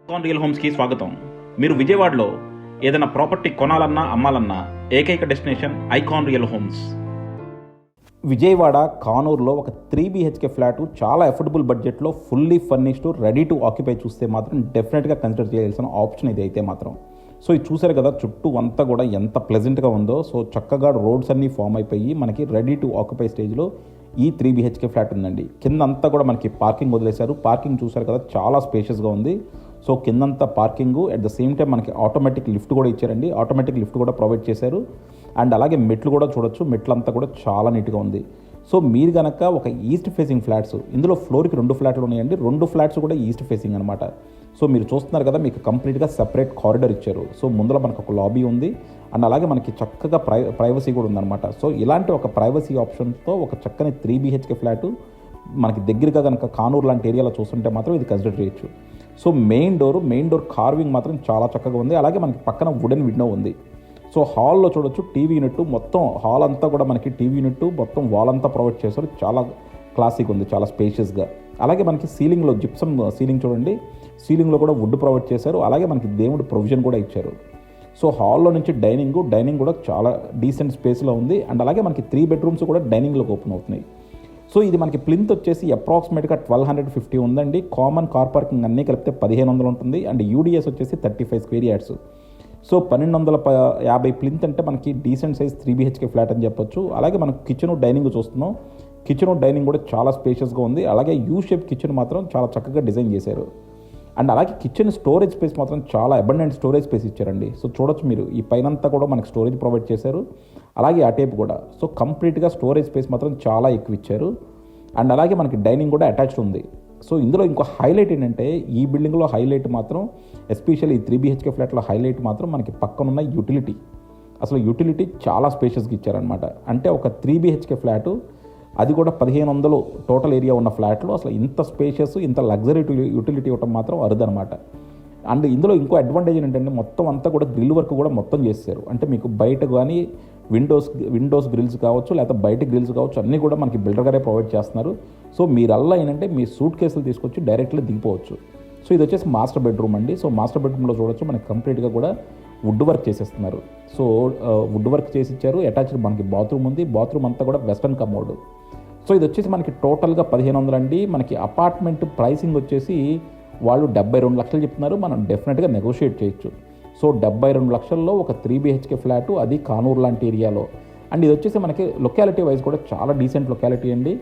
Icon real హోమ్స్కి స్వాగతం. మీరు విజయవాడలో ఏదైనా ప్రాపర్టీ కొనాలన్నా అమ్మాలన్నా ఏకైక destination icon real homes. Vijayawada కానూరులో ఒక 3 BHK ఫ్లాటు చాలా అఫోర్డబుల్ బడ్జెట్లో fully furnished ready to occupy చూస్తే మాత్రం డెఫినెట్గా కన్సిడర్ చేయాల్సిన ఆప్షన్ ఇది అయితే మాత్రం. సో ఇది చూసారు కదా, చుట్టూ అంతా కూడా ఎంత ప్లెజెంట్గా ఉందో. సో చక్కగా రోడ్స్ అన్నీ ఫామ్ అయిపోయి మనకి రెడీ టు ఆక్యుపై స్టేజ్లో ఈ 3 BHK ఫ్లాట్ ఉందండి. కింద అంతా కూడా మనకి పార్కింగ్ వదిలేశారు. పార్కింగ్ చూసారు కదా, చాలా స్పేషియస్గా ఉంది. సో కిందంతా parking, at the same time మనకి ఆటోమేటిక్ లిఫ్ట్ కూడా ఇచ్చారండి. ఆటోమేటిక్ లిఫ్ట్ కూడా ప్రొవైడ్ చేశారు. అండ్ అలాగే మెట్లు కూడా చూడొచ్చు, మెట్లంతా కూడా చాలా నీట్గా ఉంది. సో మీరు కనుక ఒక ఈస్ట్ ఫేసింగ్ ఫ్లాట్స్, ఇందులో ఫ్లోర్కి 2 ఫ్లాట్లు ఉన్నాయండి. 2 ఫ్లాట్స్ కూడా ఈస్ట్ ఫేసింగ్ అనమాట. సో మీరు చూస్తున్నారు కదా, మీకు కంప్లీట్గా సెపరేట్ కారిడార్ ఇచ్చారు. సో ముందర మనకు ఒక లాబీ ఉంది. అండ్ అలాగే మనకి చక్కగా ప్రైవసీ కూడా ఉందన్నమాట. సో ఇలాంటి ఒక ప్రైవసీ ఆప్షన్తో ఒక చక్కని 3 BHK ఫ్లాటు మనకి దగ్గరగా కనుక కానూరు లాంటి ఏరియాలో చూస్తుంటే మాత్రం ఇది కన్సిడర్ చేయొచ్చు. సో మెయిన్ డోర్ కార్వింగ్ మాత్రం చాలా చక్కగా ఉంది. అలాగే మనకి పక్కన వుడెన్ విండో ఉంది. సో హాల్లో చూడొచ్చు టీవీ యూనిట్, మొత్తం హాల్ అంతా కూడా మనకి టీవీ యూనిట్ మొత్తం వాల్ అంతా ప్రొవైడ్ చేశారు. చాలా క్లాసిక్ ఉంది, చాలా స్పేషియస్గా. అలాగే మనకి సీలింగ్లో జిప్సమ్ సీలింగ్ చూడండి, సీలింగ్లో కూడా వుడ్ ప్రొవైడ్ చేశారు. అలాగే మనకి దేవుడు ప్రొవిజన్ కూడా ఇచ్చారు. సో హాల్లో నుంచి డైనింగ్ కూడా చాలా డీసెంట్ స్పేస్లో ఉంది. అండ్ అలాగే మనకి 3 బెడ్రూమ్స్ కూడా డైనింగ్లోకి ఓపెన్ అవుతున్నాయి. సో ఇది మనకి ప్లింత్ వచ్చేసి అప్రాక్సిమేట్గా 1250 ఉందండి. కామన్ కార్ పార్కింగ్ అన్నీ కలిపితే 1500 ఉంటుంది. అండ్ యూడిఎస్ వచ్చేసి 35 స్క్వేర్ యార్డ్స్. సో 1250 ప్లింత్ అంటే మనకి డీసెంట్ సైజ్ 3 BHK ఫ్లాట్ అని చెప్పొచ్చు. అలాగే మనకు కిచెన్ డైనింగ్ చూస్తున్నాం. కిచెన్ డైనింగ్ కూడా చాలా స్పేషియస్గా ఉంది. అలాగే యూ షేప్ కిచెన్ మాత్రం చాలా చక్కగా డిజైన్ చేశారు. అండ్ అలాగే కిచెన్ స్టోరేజ్ స్పేస్ మాత్రం చాలా అబండెంట్ స్టోరేజ్ స్పేస్ ఇచ్చారండి. సో చూడొచ్చు మీరు, ఈ పైనంతా కూడా మనకి స్టోరేజ్ ప్రొవైడ్ చేశారు. అలాగే ఆ టైప్ కూడా. సో కంప్లీట్గా స్టోరేజ్ స్పేస్ మాత్రం చాలా ఎక్కువ ఇచ్చారు. అండ్ అలాగే మనకి డైనింగ్ కూడా అటాచ్డ్ ఉంది. సో ఇందులో ఇంకో హైలైట్ ఏంటంటే, ఈ బిల్డింగ్లో హైలైట్ మాత్రం ఎస్పెషల్లీ ఈ 3 BHK ఫ్లాట్లో హైలైట్ మాత్రం మనకి పక్కనున్న యూటిలిటీ. అసలు యూటిలిటీ చాలా స్పేషియస్గా ఇచ్చారనమాట. అంటే ఒక 3 BHK ఫ్లాటు, అది కూడా 1500 టోటల్ ఏరియా ఉన్న ఫ్లాట్లో అసలు ఇంత స్పేషియస్, ఇంత లగ్జరీ యూటిలిటీ ఇవ్వటం మాత్రం అరుదనమాట. అండ్ ఇందులో ఇంకో అడ్వాంటేజ్ ఏంటంటే, మొత్తం అంతా కూడా గ్రిల్ వర్క్ కూడా మొత్తం చేశారు. అంటే మీకు బయట కానీ విండోస్ గ్రిల్స్ కావచ్చు, లేకపోతే బయట గ్రిల్స్ కావచ్చు, అన్నీ కూడా మనకి బిల్డర్ గారే ప్రొవైడ్ చేస్తున్నారు. సో మీరు అలా ఏంటంటే మీ సూట్ కేసులు తీసుకొచ్చి డైరెక్ట్గా దిగిపోవచ్చు. సో ఇది వచ్చేసి మాస్టర్ బెడ్రూమ్ అండి. సో మాస్టర్ బెడ్రూమ్లో చూడొచ్చు, మనకి కంప్లీట్గా కూడా వుడ్ వర్క్ చేసేస్తున్నారు. సో వుడ్ వర్క్ చేసి ఇచ్చారు. అటాచ్డ్ మనకి బాత్రూమ్ ఉంది. బాత్రూమ్ అంతా కూడా వెస్టర్న్ కమోడ్. సో ఇది వచ్చేసి మనకి టోటల్గా 1500 అండి. మనకి అపార్ట్మెంట్ ప్రైసింగ్ వచ్చేసి వాళ్ళు 72 లక్షలు చెప్తున్నారు. మనం డెఫినెట్గా నెగోషియేట్ చేయొచ్చు. సో 72 లక్షల్లో ఒక 3 BHK ఫ్లాటు, అది కానూరు లాంటి ఏరియాలో. అండ్ ఇది వచ్చేసి మనకి లొకాలిటీ వైజ్ కూడా చాలా డీసెంట్ లొకాలిటీ అండి.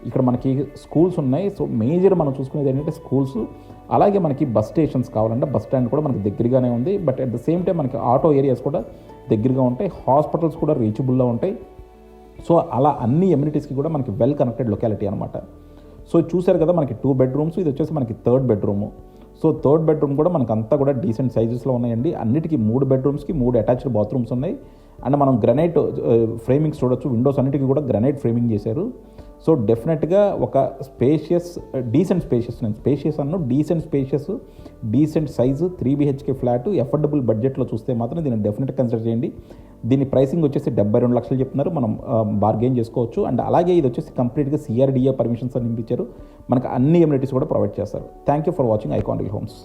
ఇక్కడ మనకి స్కూల్స్ ఉన్నాయి. సో మేజర్ మనం చూసుకునేది ఏంటంటే స్కూల్స్, అలాగే మనకి బస్ స్టేషన్స్ కావాలంటే బస్ స్టాండ్ కూడా మనకి దగ్గరగానే ఉంది. But at the same time మనకి ఆటో ఏరియాస్ కూడా దగ్గరగా ఉంటాయి. హాస్పిటల్స్ కూడా రీచబుల్లో ఉంటాయి. సో అలా అన్ని ఎమ్యూనిటీస్కి కూడా మనకి వెల్ కనెక్టెడ్ లొకాలిటీ అనమాట. సో చూసారు కదా, మనకి 2 బెడ్రూమ్స్, ఇది వచ్చేసి మనకి 3rd bedroom. So 3rd bedroom కూడా మనకు అంతా కూడా డీసెంట్ సైజెస్లో ఉన్నాయండి. అన్నిటికీ 3 బెడ్రూమ్స్కి 3 అటాచ్డ్ బాత్రూమ్స్ ఉన్నాయి. అండ్ మనం గ్రనైట్ ఫ్రేమింగ్స్ చూడొచ్చు. విండోస్ అన్నిటికీ కూడా గ్రనైట్ ఫ్రేమింగ్ చేశారు. సో డెఫినెట్గా ఒక decent spacious decent size 3 BHK flat affordable బడ్జెట్లో చూస్తే మాత్రం దీన్ని డెఫినెట్గా కన్సిడర్ చేయండి. దీని ప్రైసింగ్ వచ్చేసి 72 లక్షలు చెప్తున్నారు. మనం బార్గెయిన్ చేసుకోవచ్చు. అండ్ అలాగే ఇది వచ్చేసి కంప్లీట్గా CRDA పర్మిషన్స్ అని ఇప్పించారు. మనకు అన్ని ఎమ్యూనిటీస్ కూడా ప్రొవైడ్ చేస్తారు. Thank you for watching icon real homes.